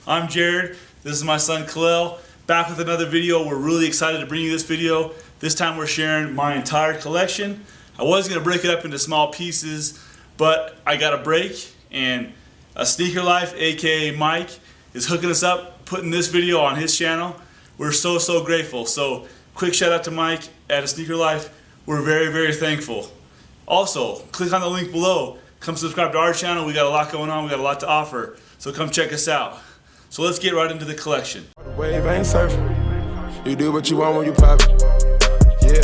I'm Jared. This is my son Khalil. Back with another video. We're really excited to bring you this video. This time we're sharing my entire collection. I was going to break it up into small pieces, but I got a break, and Sneaker Life, aka Mike, is hooking us up, putting this video on his channel. We're so grateful. So quick shout out to Mike at Sneaker Life. We're very thankful. Also, click on the link below. Come subscribe to our channel. We got a lot going on. We got a lot to offer. So come check us out. So let's get right into the collection. Wave ain't surfing. You do what you want when you pop it. Yeah.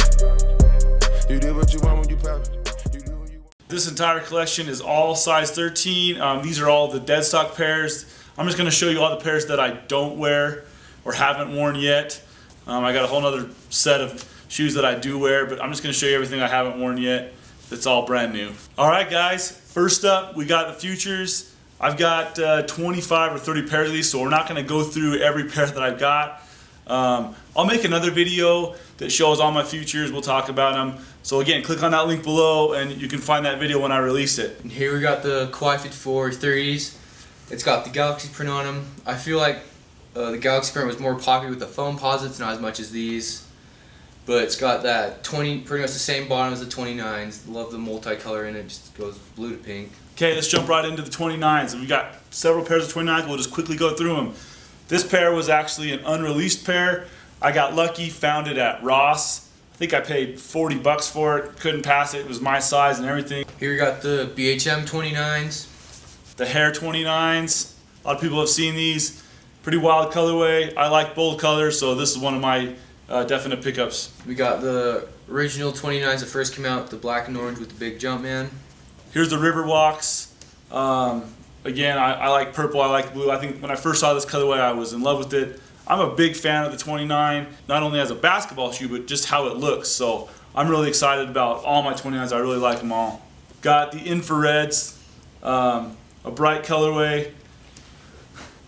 You do what you want when you pop it. This entire collection is all size 13. These are all the dead stock pairs. I'm just going to show you all the pairs that I don't wear or haven't worn yet. I got a whole other set of shoes that I do wear, but I'm just going to show you everything I haven't worn yet that's all brand new. Alright guys, first up we got the Futures. I've got 25 or 30 pairs of these, so we're not going to go through every pair that I've got. I'll make another video that shows all my Futures. We'll talk about them. So again, click on that link below and you can find that video when I release it. And here we got the Kawhi 54 30s. It's got the Galaxy print on them. I feel like the Galaxy print was more popular with the foam posits, not as much as these. But it's got that pretty much the same bottom as the 29s. Love the multicolor in it, just goes blue to pink. Okay, let's jump right into the 29s. We got several pairs of 29s. We'll just quickly go through them. This pair was actually an unreleased pair. I got lucky, found it at Ross. I think I paid 40 bucks for it. Couldn't pass it. It was my size and everything. Here we got the BHM 29s. The Hair 29s. A lot of people have seen these. Pretty wild colorway. I like bold colors, so this is one of my definite pickups. We got the original 29s that first came out, the black and orange with the big Jumpman. Here's the Riverwalks. Again, I like purple, I like blue. I think when I first saw this colorway, I was in love with it. I'm a big fan of the 29, not only as a basketball shoe, but just how it looks. So I'm really excited about all my 29s. I really like them all. Got the infrareds, a bright colorway.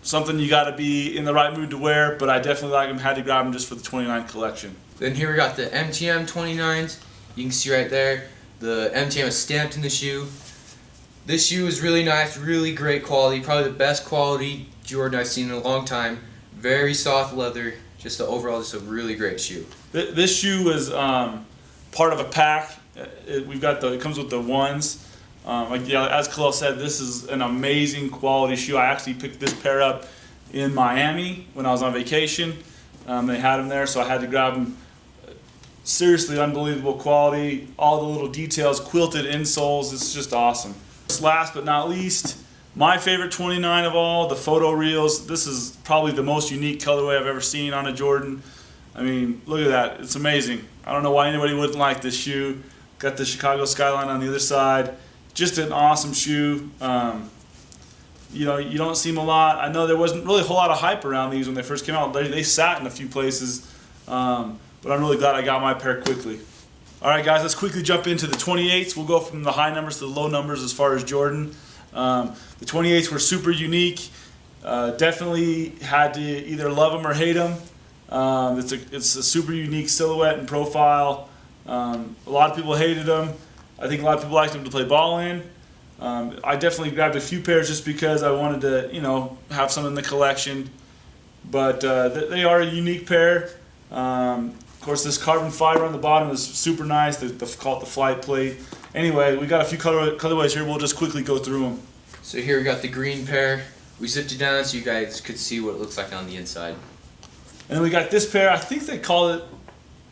Something you got to be in the right mood to wear, but I definitely like them. Had to grab them just for the 29 collection. Then here we got the MTM 29s. You can see right there, the MTM is stamped in the shoe. This shoe is really nice, really great quality, probably the best quality Jordan I've seen in a long time. Very soft leather, just overall just a really great shoe. This shoe is part of a pack. It comes with the ones. As Khalil said, this is an amazing quality shoe. I actually picked this pair up in Miami when I was on vacation. They had them there, so I had to grab them. Seriously unbelievable quality. All the little details, quilted insoles. It's just awesome. Last but not least, my favorite 29 of all, the Photo Reels. This is probably the most unique colorway I've ever seen on a Jordan. I mean, look at that. It's amazing. I don't know why anybody wouldn't like this shoe. Got the Chicago skyline on the other side. Just an awesome shoe. You know, you don't see them a lot. I know there wasn't really a whole lot of hype around these when they first came out. They sat in a few places, but I'm really glad I got my pair quickly. All right, guys, let's quickly jump into the 28s. We'll go from the high numbers to the low numbers as far as Jordan. The 28s were super unique. Definitely had to either love them or hate them. It's a super unique silhouette and profile. A lot of people hated them. I think a lot of people liked them to play ball in. I definitely grabbed a few pairs just because I wanted to, you know, have some in the collection. But they are a unique pair. Of course, this carbon fiber on the bottom is super nice. They call it the flight plate. Anyway, we got a few colorways here. We'll just quickly go through them. So here we got the green pair. We zipped it down so you guys could see what it looks like on the inside. And then we got this pair. I think they call it,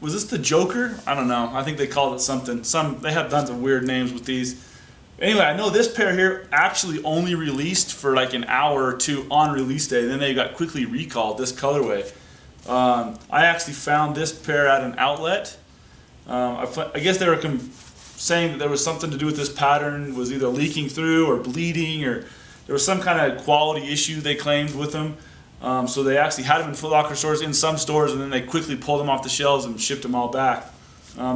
was this the Joker? I don't know. I think they called it something. They have tons of weird names with these. Anyway, I know this pair here actually only released for like an hour or two on release day. Then they got quickly recalled, this colorway. I actually found this pair at an outlet. I guess they were saying that there was something to do with this pattern, was either leaking through or bleeding, or there was some kind of quality issue they claimed with them. So they actually had them in Foot Locker stores, in some stores, and then they quickly pulled them off the shelves and shipped them all back.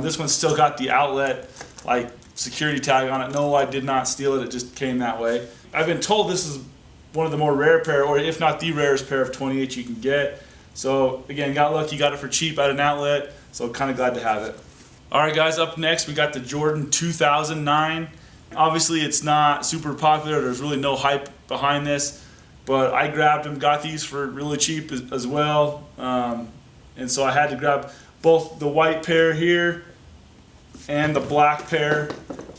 This one's still got the outlet like security tag on it. No, I did not steal it. It just came that way. I've been told this is one of the more rare pair, or if not the rarest pair of 28 you can get. So again, got lucky, got it for cheap at an outlet. So kind of glad to have it. All right, guys. Up next, we got the Jordan 2009. Obviously, it's not super popular. There's really no hype behind this. but I grabbed them, got these for really cheap as well. And so I had to grab both the white pair here and the black pair.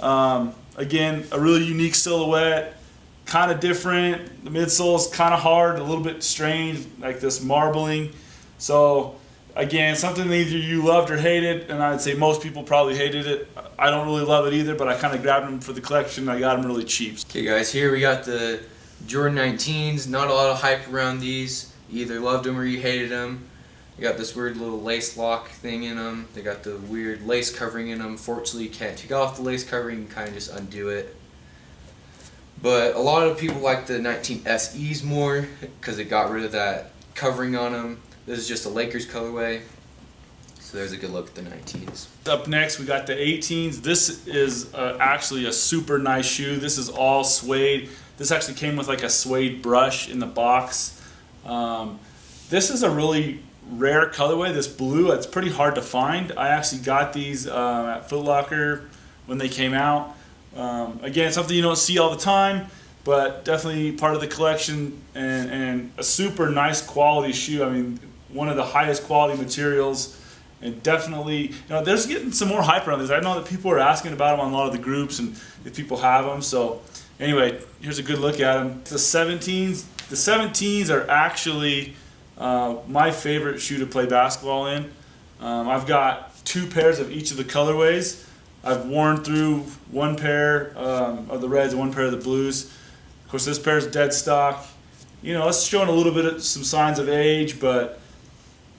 Again, a really unique silhouette, kind of different. The midsole's kind of hard, a little bit strange, like this marbling. So again, something either you loved or hated, and I'd say most people probably hated it. I don't really love it either, but I kind of grabbed them for the collection. I got them really cheap. Okay guys, here we got the Jordan 19s. Not a lot of hype around these. You either loved them or you hated them. They got this weird little lace lock thing in them. They got the weird lace covering in them. Fortunately, you can't take off the lace covering. You can kind of just undo it. But a lot of people like the 19 SEs more because it got rid of that covering on them. This is just a Lakers colorway. So there's a good look at the 19s. Up next, we got the 18s. This is actually a super nice shoe. This is all suede. This actually came with like a suede brush in the box. This is a really rare colorway, this blue. It's pretty hard to find. I actually got these at Foot Locker when they came out. Again, something you don't see all the time, but definitely part of the collection, and a super nice quality shoe. I mean, one of the highest quality materials, and definitely, there's getting some more hype around these. I know that people are asking about them on a lot of the groups and if people have them. So anyway, here's a good look at them. The 17s. The 17s are actually my favorite shoe to play basketball in. I've got 2 pairs of each of the colorways. I've worn through one pair of the reds and one pair of the blues. Of course, this pair is dead stock. It's showing a little bit of some signs of age, but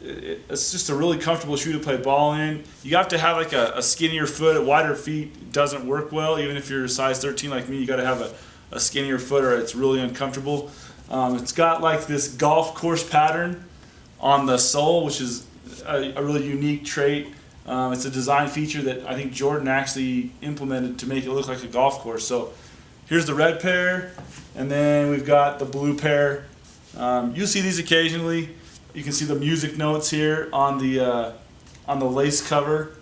it's just a really comfortable shoe to play ball in. You have to have like a skinnier foot. A wider feet doesn't work well. Even if you're a size 13 like me, you got to have a skinnier foot or it's really uncomfortable. It's got like this golf course pattern on the sole, which is a really unique trait. It's a design feature that I think Jordan actually implemented to make it look like a golf course. So here's the red pair, and then we've got the blue pair. You'll see these occasionally. You can see the music notes here on the lace cover.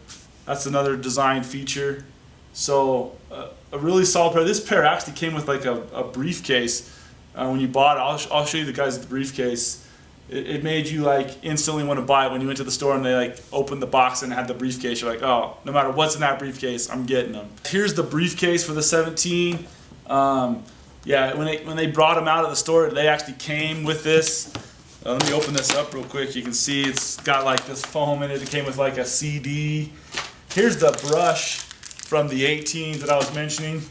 That's another design feature. So a really solid pair. This pair actually came with like a briefcase. When you bought it, I'll show you the guys the briefcase. It made you like instantly want to buy it when you went to the store and they like opened the box and had the briefcase. You're like, oh, no matter what's in that briefcase, I'm getting them. Here's the briefcase for the 17. Yeah, when they brought them out of the store, they actually came with this. Let me open this up real quick. You can see it's got like this foam in it. It came with like a CD. Here's the brush from the 18s that I was mentioning.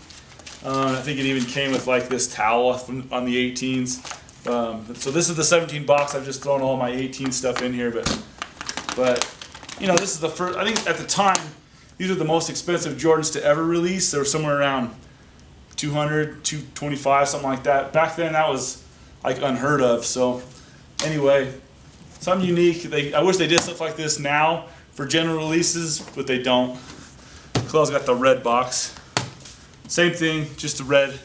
I think it even came with like this towel on the 18s. So this is the 17 box. I've just thrown all my 18 stuff in here, but this is the first. I think at the time these are the most expensive Jordans to ever release. They were somewhere around 200, 225, something like that. Back then that was like unheard of. So anyway, something unique. I wish they did stuff like this now for general releases, but they don't. Chloe's got the red box. Same thing, just the red.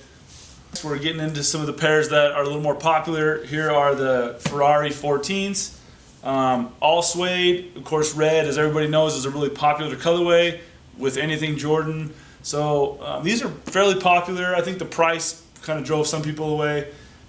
We're getting into some of the pairs that are a little more popular. Here are the Ferrari 14s. All suede. Of course, red, as everybody knows, is a really popular colorway with anything Jordan. So these are fairly popular. I think the price kind of drove some people away.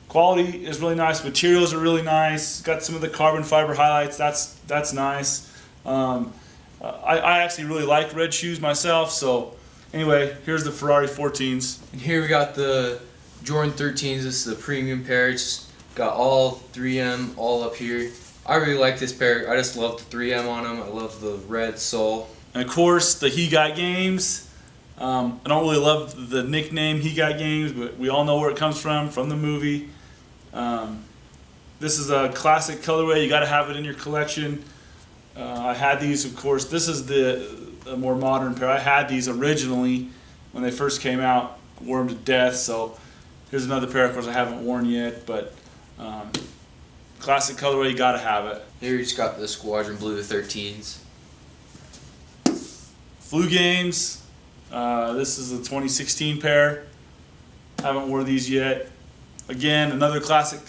Quality is really nice. Materials are really nice. Got some of the carbon fiber highlights. That's nice. I actually really like red shoes myself. So anyway, here's the Ferrari 14s. And here we got the Jordan 13s. This is the premium pair. It's got all 3M all up here. I really like this pair. I just love the 3M on them. I love the red sole. And of course, the He Got Games. I don't really love the nickname He Got Games, but we all know where it comes from the movie. This is a classic colorway. You got to have it in your collection. I had these, of course. This is the more modern pair. I had these originally when they first came out. Wore them to death. So here's another pair, of course, I haven't worn yet, but classic colorway, you got to have it. Here you just got the Squadron Blue 13s. Flu Games. This is the 2016 pair. Haven't worn these yet. Again, another classic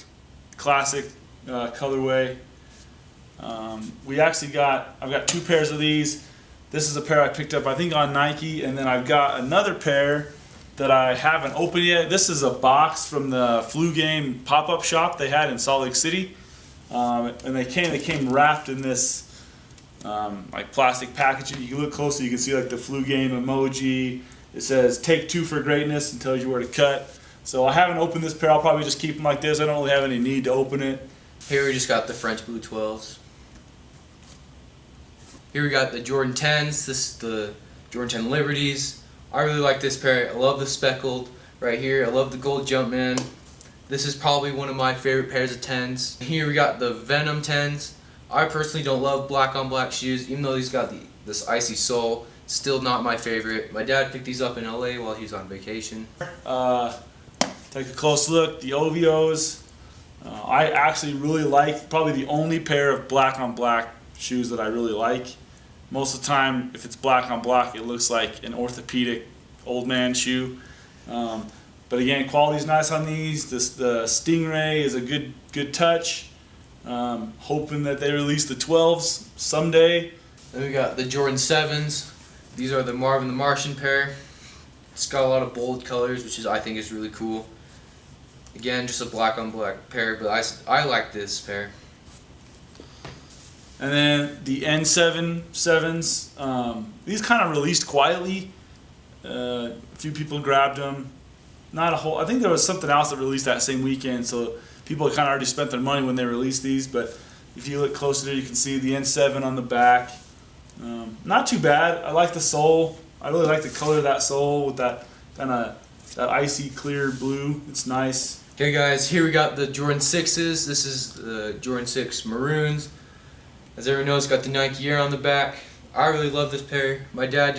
colorway. I've got 2 pairs of these. This is a pair I picked up, I think, on Nike, and then I've got another pair that I haven't opened yet. This is a box from the flu game pop-up shop they had in Salt Lake City, and they came wrapped in this like plastic packaging. You can look closely, you can see like the flu game emoji. It says "Take 2 for greatness" and tells you where to cut. So I haven't opened this pair. I'll probably just keep them like this. I don't really have any need to open it. Here we just got the French Blue 12s. Here we got the Jordan 10s. This is the Jordan 10 Liberties. I really like this pair. I love the speckled right here. I love the gold Jumpman. This is probably one of my favorite pairs of 10s. Here we got the Venom 10s. I personally don't love black on black shoes, even though these got this icy sole. Still not my favorite. My dad picked these up in LA while he was on vacation. Take a close look. The Oreos. I actually really like, probably the only pair of black on black shoes that I really like. Most of the time, if it's black on black, it looks like an orthopedic old man shoe. But again, quality's nice on these. The Stingray is a good touch. Hoping that they release the 12s someday. Then we got the Jordan 7s. These are the Marvin the Martian pair. It's got a lot of bold colors, which I think is really cool. Again, just a black on black pair, but I like this pair. And then the N7s, these kind of released quietly. A few people grabbed them. Not a whole. I think there was something else that released that same weekend, so people had kind of already spent their money when they released these. But if you look closer there, you can see the N7 on the back. Not too bad. I like the sole. I really like the color of that sole with that kind of that icy clear blue. It's nice. Okay, guys, here we got the Jordan 6s. This is the Jordan 6 Maroons. As everyone knows, it's got the Nike Air on the back. I really love this pair. My dad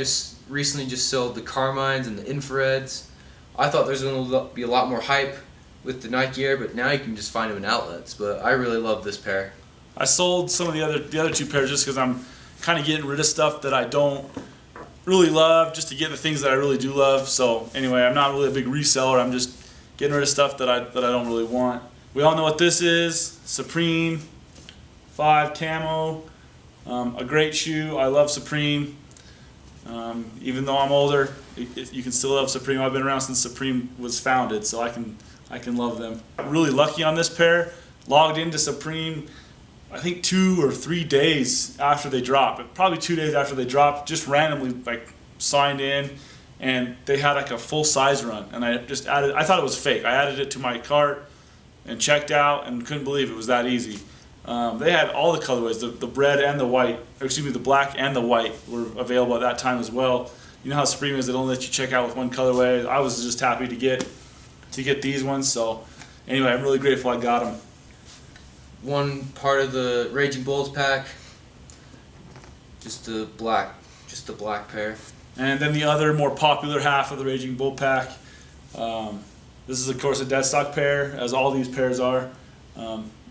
recently sold the Carmines and the Infrareds. I thought there was going to be a lot more hype with the Nike Air, but now you can just find them in outlets. But I really love this pair. I sold some of the other two pairs just because I'm kind of getting rid of stuff that I don't really love, just to get the things that I really do love. So anyway, I'm not really a big reseller. I'm just getting rid of stuff that I don't really want. We all know what this is. Supreme 5 camo. A great shoe. I love Supreme. Even though I'm older, you can still love Supreme. I've been around since Supreme was founded, so I can love them. I'm really lucky on this pair. Logged into Supreme, I think 2 or 3 days after they dropped. Probably 2 days after they dropped, just randomly like signed in, and they had like a full size run, and I just added. I thought it was fake. I added it to my cart and checked out, and couldn't believe it was that easy. They had all the colorways, the red and the white, or excuse me, the black and the white were available at that time as well. You know how Supreme is, they don't let you check out with one colorway. I was just happy to get these ones. So anyway, I'm really grateful I got them. One part of the Raging Bulls pack, just the black pair. And then the other more popular half of the Raging Bull pack. This is of course a dead stock pair, as all these pairs are.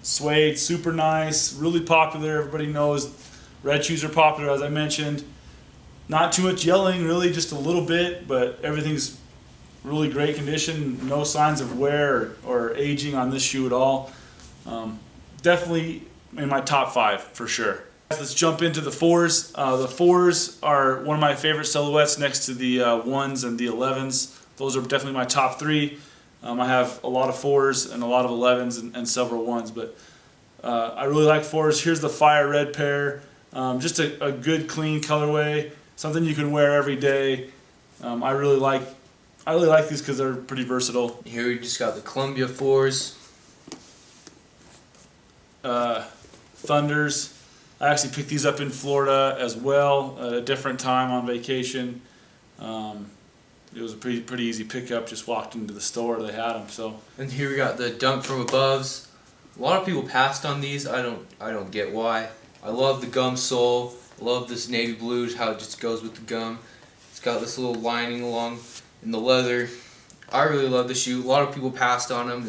Suede, super nice, really popular. Everybody knows red shoes are popular, as I mentioned. Not too much yelling, really, just a little bit, but everything's really great condition. No signs of wear or aging on this shoe at all. Definitely in my top 5 for sure. Let's jump into the 4s. The 4s are one of my favorite silhouettes next to the 1s and the 11s. Those are definitely my top 3. I have a lot of 4s and a lot of 11s and several 1s, but I really like 4s. Here's the fire red pair. Just a good clean colorway, something you can wear every day. I really like these because they're pretty versatile. Here we just got the Columbia 4s. Thunders. I actually picked these up in Florida as well at a different time on vacation. It was a pretty easy pickup. Just walked into the store, they had them. So. And here we got the Dunk from Aboves. A lot of people passed on these. I don't get why. I love the gum sole. I love this navy blue, how it just goes with the gum. It's got this little lining along in the leather. I really love the shoe. A lot of people passed on them.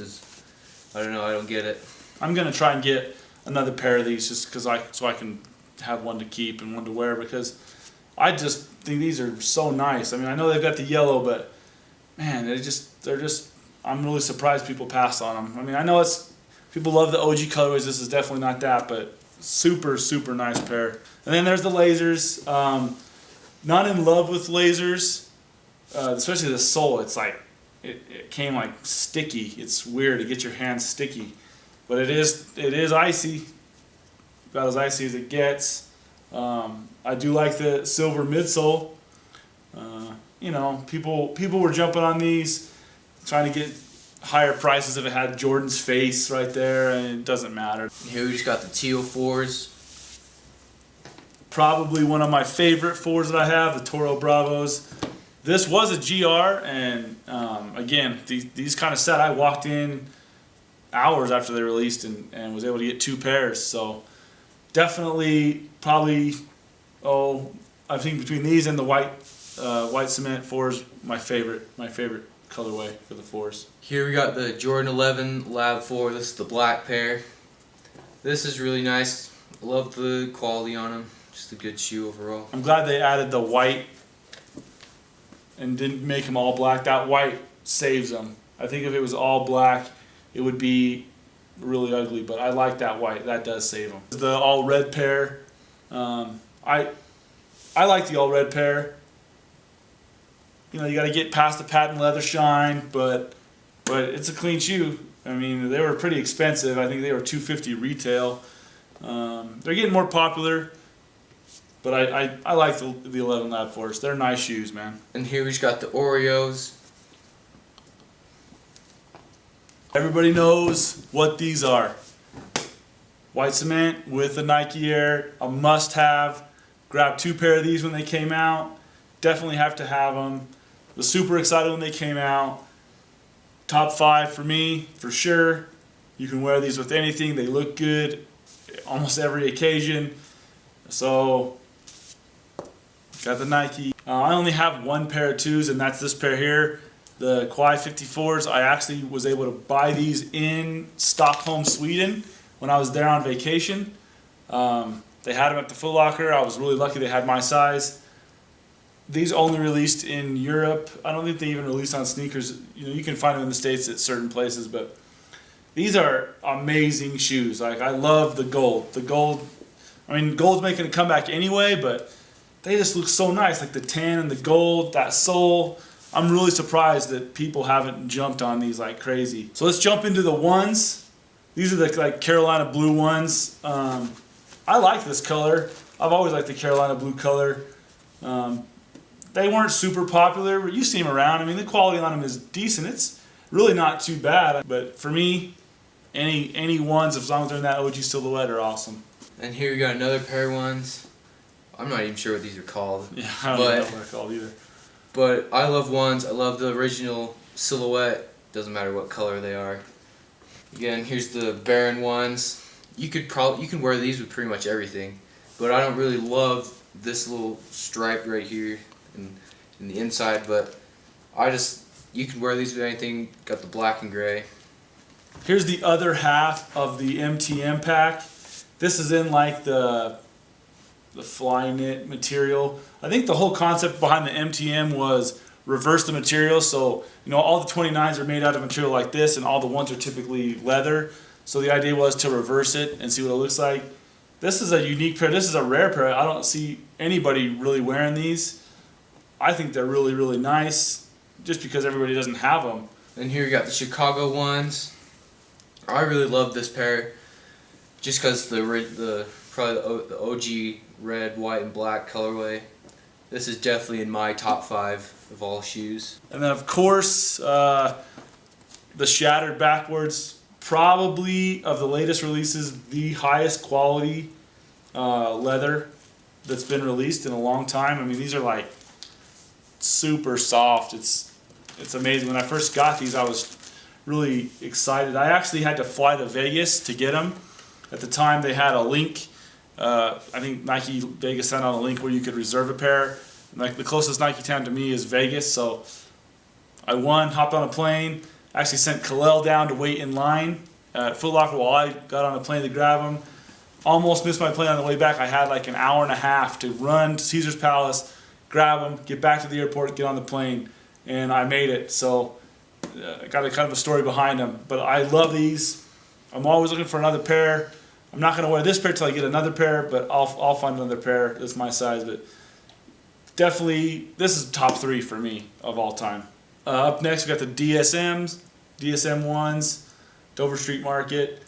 I don't know. I don't get it. I'm gonna try and get another pair of these just because so I can have one to keep and one to wear, because I just think these are so nice. I mean, I know they've got the yellow, but man, they're just. I'm really surprised people passed on them. I mean, I know people love the OG colorways. This is definitely not that, but super nice pair. And then there's the lasers. Not in love with lasers. especially the sole, it's like, it came like sticky. It's weird to get your hands sticky. But it is icy, about as icy as it gets. I do like the silver midsole. You know, people were jumping on these, trying to get higher prices if it had Jordan's face right there, and it doesn't matter. Here we just got the teal 4s. Probably one of my favorite 4s that I have, the Toro Bravos. This was a GR, and again, these kind of set. I walked in hours after they released and was able to get 2 pairs. So definitely, probably, I think between these and the white cement 4s, my favorite colorway for the 4s. Here we got the Jordan 11 Lab 4. This is the black pair. This is really nice. I love the quality on them. Just a good shoe overall. I'm glad they added the white and didn't make them all black. That white saves them. I think if it was all black, it would be really ugly, but I like that white. That does save them. The all red pair, I like the all red pair. You know, you got to get past the patent leather shine, but it's a clean shoe. I mean, they were pretty expensive. I think they were $250 retail. They're getting more popular, but I like the 11 Lab 4s. They're nice shoes, man. And here we just got the Oreos. Everybody knows what these are. White cement with the Nike Air, a must-have. Grabbed 2 pair of these when they came out. Definitely have to have them. Was super excited when they came out. Top 5 for me, for sure. You can wear these with anything. They look good almost every occasion. So, got the Nike. I only have 1 pair of 2s, and that's this pair here. The Kawhi 54s. I actually was able to buy these in Stockholm, Sweden when I was there on vacation. They had them at the Foot Locker. I was really lucky they had my size. These only released in Europe. I don't think they even released on sneakers. You know, you can find them in the States at certain places, but these are amazing shoes. Like, I love the gold. The gold, I mean, gold's making a comeback anyway, but they just look so nice. Like the tan and the gold, that sole. I'm really surprised that people haven't jumped on these like crazy. So let's jump into the ones. These are the like Carolina blue ones. I like this color. I've always liked the Carolina blue color. They weren't super popular, but you see them around. I mean, the quality on them is decent. It's really not too bad. But for me, any ones, as long as they're in that OG silhouette, are awesome. And here we got another pair of ones. I'm not even sure what these are called. Yeah, I don't know what they're called either. But I love ones. I love the original silhouette. Doesn't matter what color they are. Again, here's the Baron ones. You can wear these with pretty much everything, but I don't really love this little stripe right here in the inside. But you can wear these with anything. Got the black and gray. Here's the other half of the MTM pack. This is in like the fly knit material. I think the whole concept behind the MTM was reverse the material. So, you know, all the 29s are made out of material like this, and all the ones are typically leather. So the idea was to reverse it and see what it looks like. This is a unique pair. This is a rare pair. I don't see anybody really wearing these. I think they're really, really nice, just because everybody doesn't have them. And here we got the Chicago ones. I really love this pair, just because the OG red, white, and black colorway. This is definitely in my top 5 of all shoes. And then of course, the shattered backwards, probably of the latest releases, the highest quality leather that's been released in a long time. I mean, these are like super soft. It's amazing. When I first got these, I was really excited. I actually had to fly to Vegas to get them. At the time, they had a link. I think Nike Vegas sent out a link where you could reserve a pair. Like the closest Nike town to me is Vegas, so I hopped on a plane. Actually sent Kalel down to wait in line at Foot Locker while I got on a plane to grab them. Almost missed my plane on the way back. I had like an hour and a half to run to Caesar's Palace, grab them, get back to the airport, get on the plane, and I made it. So I got a kind of a story behind them. But I love these. I'm always looking for another pair. I'm not going to wear this pair till I get another pair, but I'll find another pair that's my size. But definitely, this is top 3 for me of all time. Up next, we got the DSM 1s, Dover Street Market.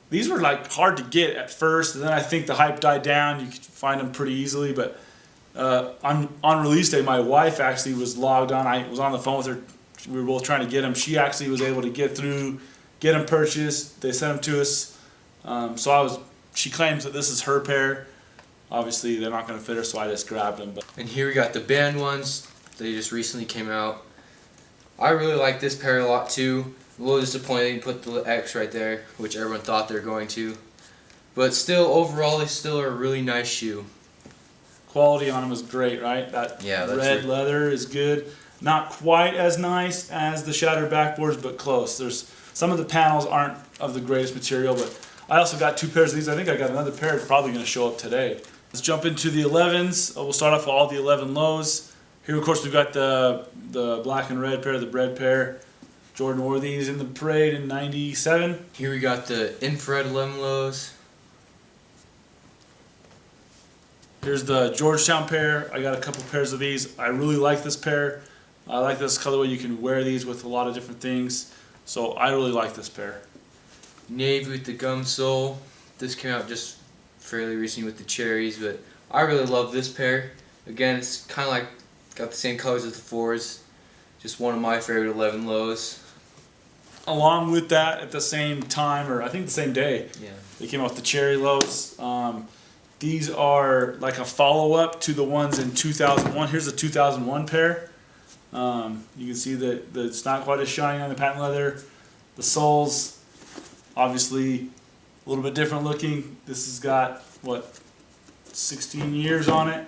These were like hard to get at first, and then I think the hype died down. You could find them pretty easily, but on release day, my wife actually was logged on. I was on the phone with her. We were both trying to get them. She actually was able to get them purchased. They sent them to us. She claims that this is her pair. Obviously, they're not going to fit her, so I just grabbed them. And here we got the band ones. They just recently came out. I really like this pair a lot too. A little disappointed they didn't put the X right there, which everyone thought they were going to. But still, overall, they still are a really nice shoe. Quality on them is great, right? That red leather is good. Not quite as nice as the shattered backboards, but close. There's some of the panels aren't of the greatest material, but I also got 2 pairs of these. I think I got another pair. It's probably going to show up today. Let's jump into the 11s. We'll start off with all the 11 lows. Here, of course, we've got the black and red pair, the bread pair. Jordan wore these in the parade in '97. Here we got the infrared 11 lows. Here's the Georgetown pair. I got a couple pairs of these. I really like this pair. I like this colorway. You can wear these with a lot of different things. So I really like this pair. Navy with the gum sole. This came out just fairly recently with the cherries, but I really love this pair. Again, it's kind of like got the same colors as the 4s. Just one of my favorite 11 lows. Along with that, at the same time, or I think the same day, they came out with the cherry lows. These are like a follow-up to the ones in 2001. Here's the 2001 pair. You can see that it's not quite as shiny on the patent leather. The soles, obviously, a little bit different looking. This has got, 16 years on it.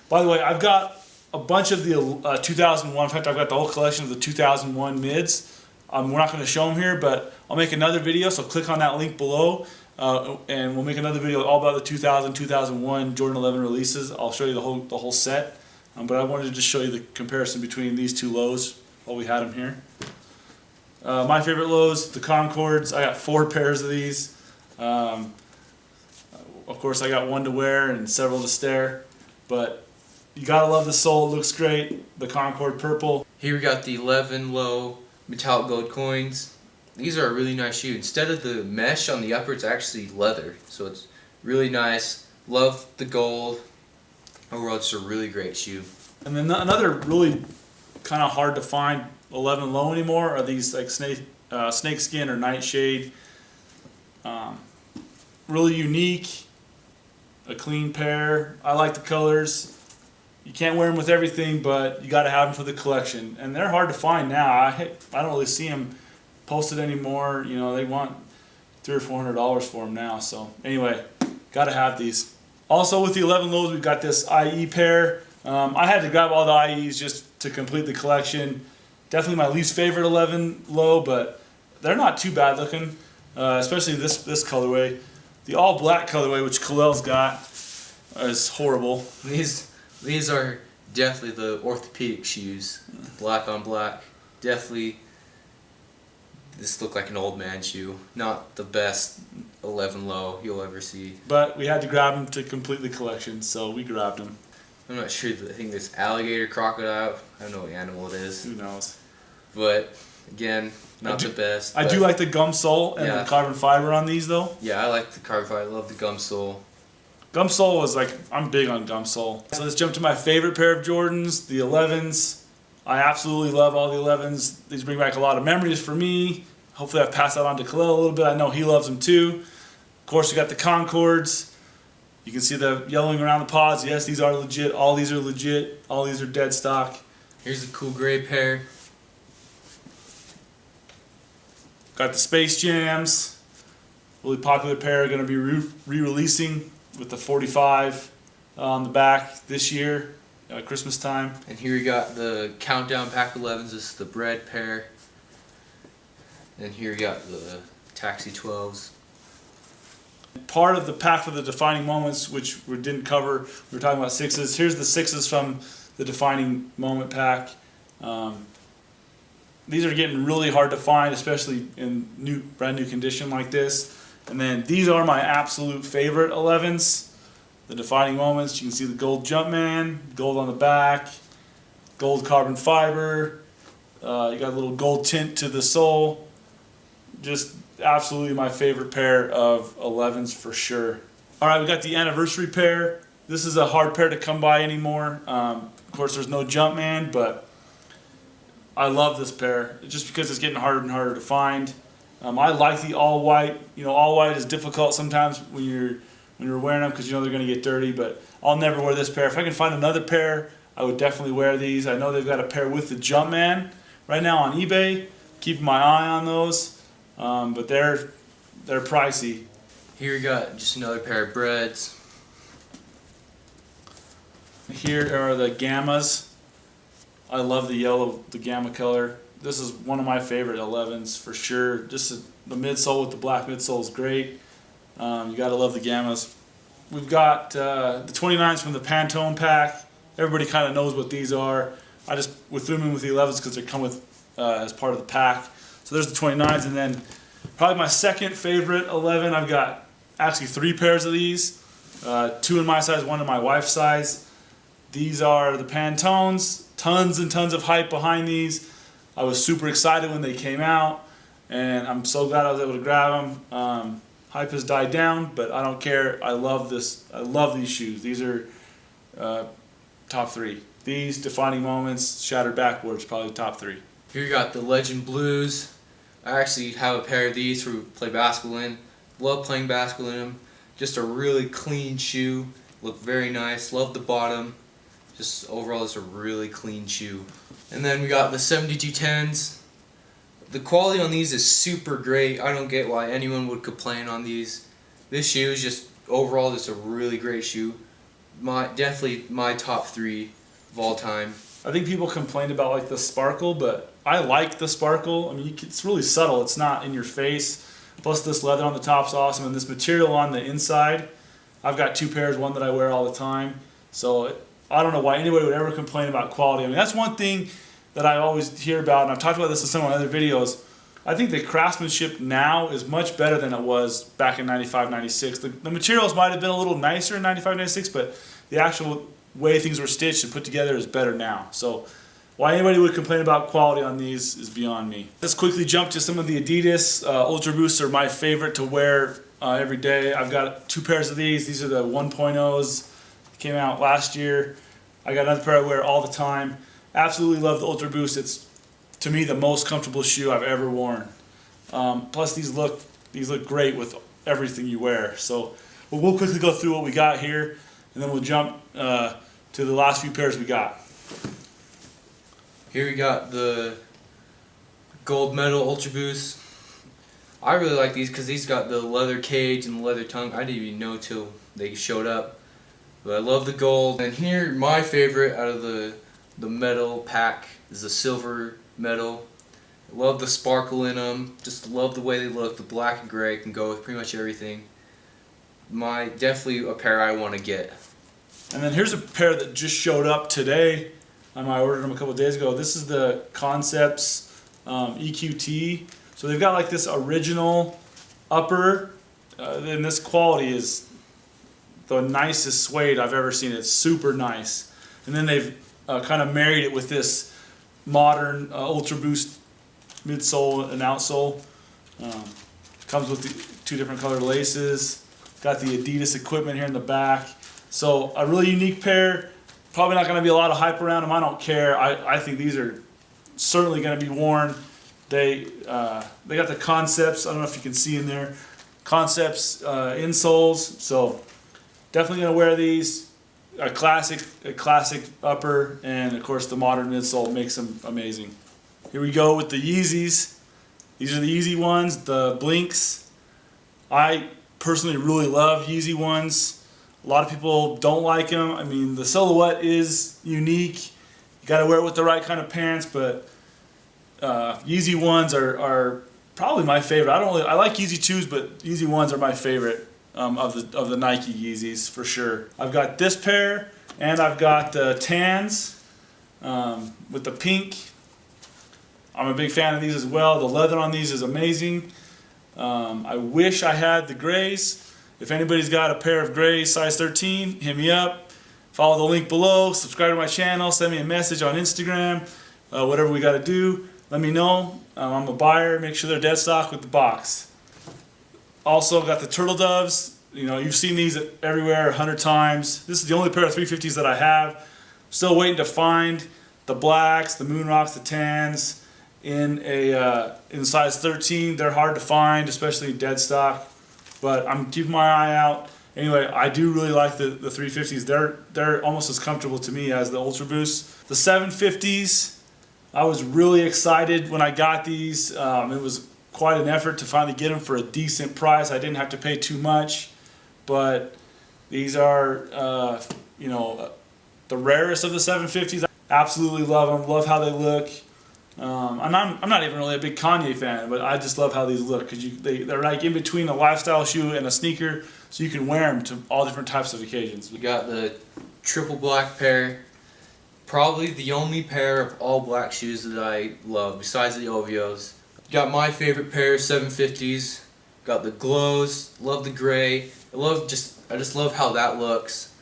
By the way, I've got a bunch of the 2001. In fact, I've got the whole collection of the 2001 mids. We're not going to show them here, but I'll make another video, so click on that link below, and we'll make another video all about the 2001 Jordan 11 releases. I'll show you the whole set, but I wanted to just show you the comparison between these 2 lows while we had them here. My favorite lows, the Conchords. I got 4 pairs of these. Of course, I got 1 to wear and several to stare, but you gotta love the sole. It looks great. The Concord purple. Here we got the 11 low metallic gold coins. These are a really nice shoe. Instead of the mesh on the upper, it's actually leather, so it's really nice. Love the gold. Overall, it's a really great shoe. And then another really kind of hard to find 11 low anymore are these like snake skin or nightshade. Really unique. A clean pair. I like the colors. You can't wear them with everything, but you got to have them for the collection. And they're hard to find now. I don't really see them posted anymore. You know, they want $300 or $400 for them now. So anyway, got to have these. Also with the 11 lows, we've got this IE pair. I had to grab all the IEs just to complete the collection. Definitely my least favorite 11 low, but they're not too bad looking, especially this colorway. The all black colorway, which Khalil's got, is horrible. These are definitely the orthopedic shoes. Black on black. Definitely, this looked like an old man shoe. Not the best 11 low you'll ever see. But we had to grab them to complete the collection, so we grabbed them. I'm not sure. I think this alligator, crocodile, I don't know what animal it is. Who knows? But, again, not the best. I do like the gum sole and the carbon fiber on these, though. Yeah, I like the carbon fiber. I love the gum sole. Gum sole is like, I'm big on gum sole. So let's jump to my favorite pair of Jordans, the 11s. I absolutely love all the 11s. These bring back a lot of memories for me. Hopefully I've passed that on to Khalil a little bit. I know he loves them too. Of course, we got the Conchords. You can see the yellowing around the pods. Yes, these are legit. All these are legit. All these are dead stock. Here's the cool gray pair. Got the Space Jams. Really popular pair. Going to be re-releasing with the 45 on the back this year, Christmas time. And here we got the Countdown Pack 11s. This is the bread pair. And here we got the Taxi 12s. Part of the pack for the defining moments, which we didn't cover, we were talking about 6s. Here's the 6s from the defining moment pack. These are getting really hard to find, especially in brand new condition like this. And then these are my absolute favorite 11s. the defining moments. You can see the gold Jumpman, gold on the back, gold carbon fiber. You got a little gold tint to the sole. Just absolutely my favorite pair of 11s for sure. All right, we got the anniversary pair. This is a hard pair to come by anymore. Of course, there's no Jumpman, but I love this pair just because it's getting harder and harder to find. I like the all white. You know, all white is difficult sometimes when you're wearing them because you know they're going to get dirty. But I'll never wear this pair. If I can find another pair, I would definitely wear these. I know they've got a pair with the Jumpman right now on eBay. Keeping my eye on those, but they're pricey. Here we got just another pair of breads. Here are the Gammas. I love the yellow, the Gamma color. This is one of my favorite 11s for sure. Just the midsole with the black midsole is great. You gotta love the Gammas. We've got the 29s from the Pantone pack. Everybody kind of knows what these are. I just threw them in with the 11s because they come with as part of the pack. So there's the 29s, and then probably my second favorite 11. I've got actually 3 pairs of these, 2 in my size, 1 in my wife's size. These are the Pantones. Tons and tons of hype behind these. I was super excited when they came out, and I'm so glad I was able to grab them. Hype has died down, but I don't care. I love this. I love these shoes. These are top 3. These defining moments, shattered backboards, probably top 3. Here you got the Legend Blues. I actually have a pair of these to play basketball in. Love playing basketball in them. Just a really clean shoe. Look very nice. Love the bottom. Just overall, it's a really clean shoe. And then we got the 7210s. The quality on these is super great. I don't get why anyone would complain on these. This shoe is just overall just a really great shoe. Definitely my top 3 of all time. I think people complain about like the sparkle, but I like the sparkle. I mean, it's really subtle. It's not in your face. Plus, this leather on the top's awesome, and this material on the inside. I've got 2 pairs, one that I wear all the time. So I don't know why anybody would ever complain about quality. I mean, that's one thing that I always hear about, and I've talked about this in some of my other videos. I think the craftsmanship now is much better than it was back in 95, 96. The materials might have been a little nicer in 95, 96, but the actual way things were stitched and put together is better now. So why anybody would complain about quality on these is beyond me. Let's quickly jump to some of the Adidas. Ultra Boosts are my favorite to wear every day. I've got 2 pairs of these. These are the 1.0s. Came out last year. I got another pair I wear all the time. Absolutely love the Ultra Boost. It's, to me, the most comfortable shoe I've ever worn. Plus, these look great with everything you wear. So we'll quickly go through what we got here, and then we'll jump to the last few pairs we got. Here we got the gold medal Ultra Boost. I really like these because these got the leather cage and the leather tongue. I didn't even know till they showed up. But I love the gold. And here, my favorite out of the metal pack is the silver metal. I love the sparkle in them. Just love the way they look. The black and gray can go with pretty much everything. Definitely a pair I want to get. And then here's a pair that just showed up today. I ordered them a couple days ago. This is the Concepts EQT. So they've got like this original upper, and this quality is the nicest suede I've ever seen. It's super nice. And then they've kind of married it with this modern Ultra Boost midsole and outsole. Comes with the 2 different colored laces. Got the Adidas equipment here in the back. So a really unique pair. Probably not going to be a lot of hype around them. I don't care. I think these are certainly going to be worn. They got the Concepts. I don't know if you can see in there. Concepts insoles. So definitely going to wear these. A classic upper, and of course the modern midsole makes them amazing. Here we go with the Yeezys. These are the Yeezy ones, the Blinks. I personally really love Yeezy ones. A lot of people don't like them. I mean, the silhouette is unique. You got to wear it with the right kind of pants, but Yeezy ones are probably my favorite. I like Yeezy 2s, but Yeezy ones are my favorite. Of the Nike Yeezys for sure. I've got this pair, and I've got the tans with the pink. I'm a big fan of these as well. The leather on these is amazing. I wish I had the grays. If anybody's got a pair of grays size 13, hit me up. Follow the link below. Subscribe to my channel. Send me a message on Instagram. Whatever we got to do, let me know. I'm a buyer. Make sure they're dead stock with the box. Also got the Turtledoves. You know, you've seen these everywhere 100 times. This is the only pair of 350s that I have. Still waiting to find the blacks, the moon rocks, the tans in size 13. They're hard to find, especially dead stock. But I'm keeping my eye out. Anyway, I do really like the 350s. They're almost as comfortable to me as the Ultra Boost. The 750s, I was really excited when I got these. It was quite an effort to finally get them for a decent price. I didn't have to pay too much. But these are, you know, the rarest of the 750s. I absolutely love them. Love how they look. I'm not even really a big Kanye fan, but I just love how these look because they're like in between a lifestyle shoe and a sneaker, so you can wear them to all different types of occasions. We got the triple black pair. Probably the only pair of all black shoes that I love, besides the Oreos. Got my favorite pair, 750s. Got the glows. Love the gray. I just love how that looks.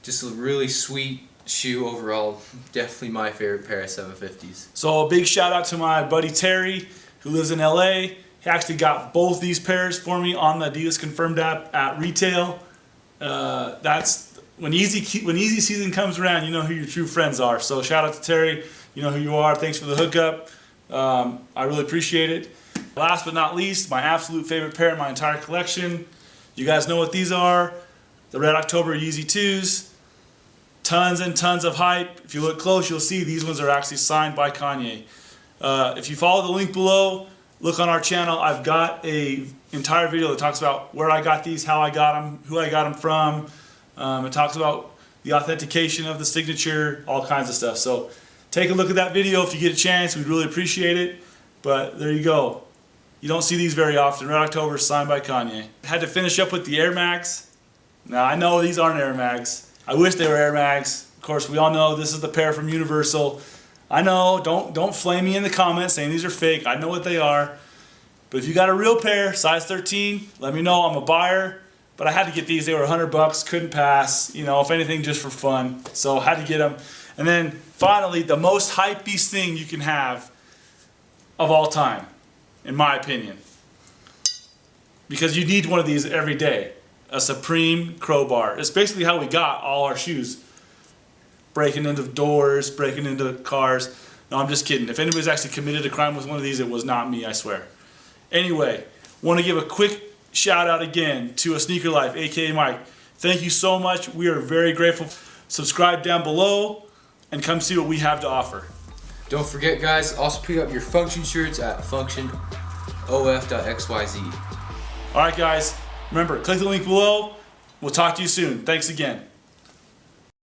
Just a really sweet shoe overall. Definitely my favorite pair of 750s. So a big shout out to my buddy Terry, who lives in LA. He actually got both these pairs for me on the Adidas Confirmed app at retail. That's when easy season comes around, you know who your true friends are. So shout out to Terry. You know who you are. Thanks for the hookup. I really appreciate it. Last but not least, my absolute favorite pair in my entire collection. You guys know what these are. The Red October Yeezy 2s. Tons and tons of hype. If you look close, you'll see these ones are actually signed by Kanye. If you follow the link below, look on our channel. I've got an entire video that talks about where I got these, how I got them, who I got them from. It talks about the authentication of the signature, all kinds of stuff. So take a look at that video if you get a chance. We'd really appreciate it. But there you go. You don't see these very often. Red October signed by Kanye. Had to finish up with the Air Max. Now I know these aren't Air Max. I wish they were Air Max. Of course, we all know this is the pair from Universal. I know, don't flame me in the comments saying these are fake. I know what they are. But if you got a real pair, size 13, let me know. I'm a buyer. But I had to get these. They were $100. Couldn't pass. You know, if anything, just for fun. So I had to get them. And then finally, the most hype-beast thing you can have of all time, in my opinion. Because you need one of these every day. A Supreme crowbar. It's basically how we got all our shoes. Breaking into doors, breaking into cars. No, I'm just kidding. If anybody's actually committed a crime with one of these, it was not me, I swear. Anyway, want to give a quick shout out again to A Sneaker Life, aka Mike. Thank you so much. We are very grateful. Subscribe down below and come see what we have to offer. Don't forget, guys, also pick up your function shirts at functionof.xyz. Alright guys, remember, click the link below. We'll talk to you soon. Thanks again.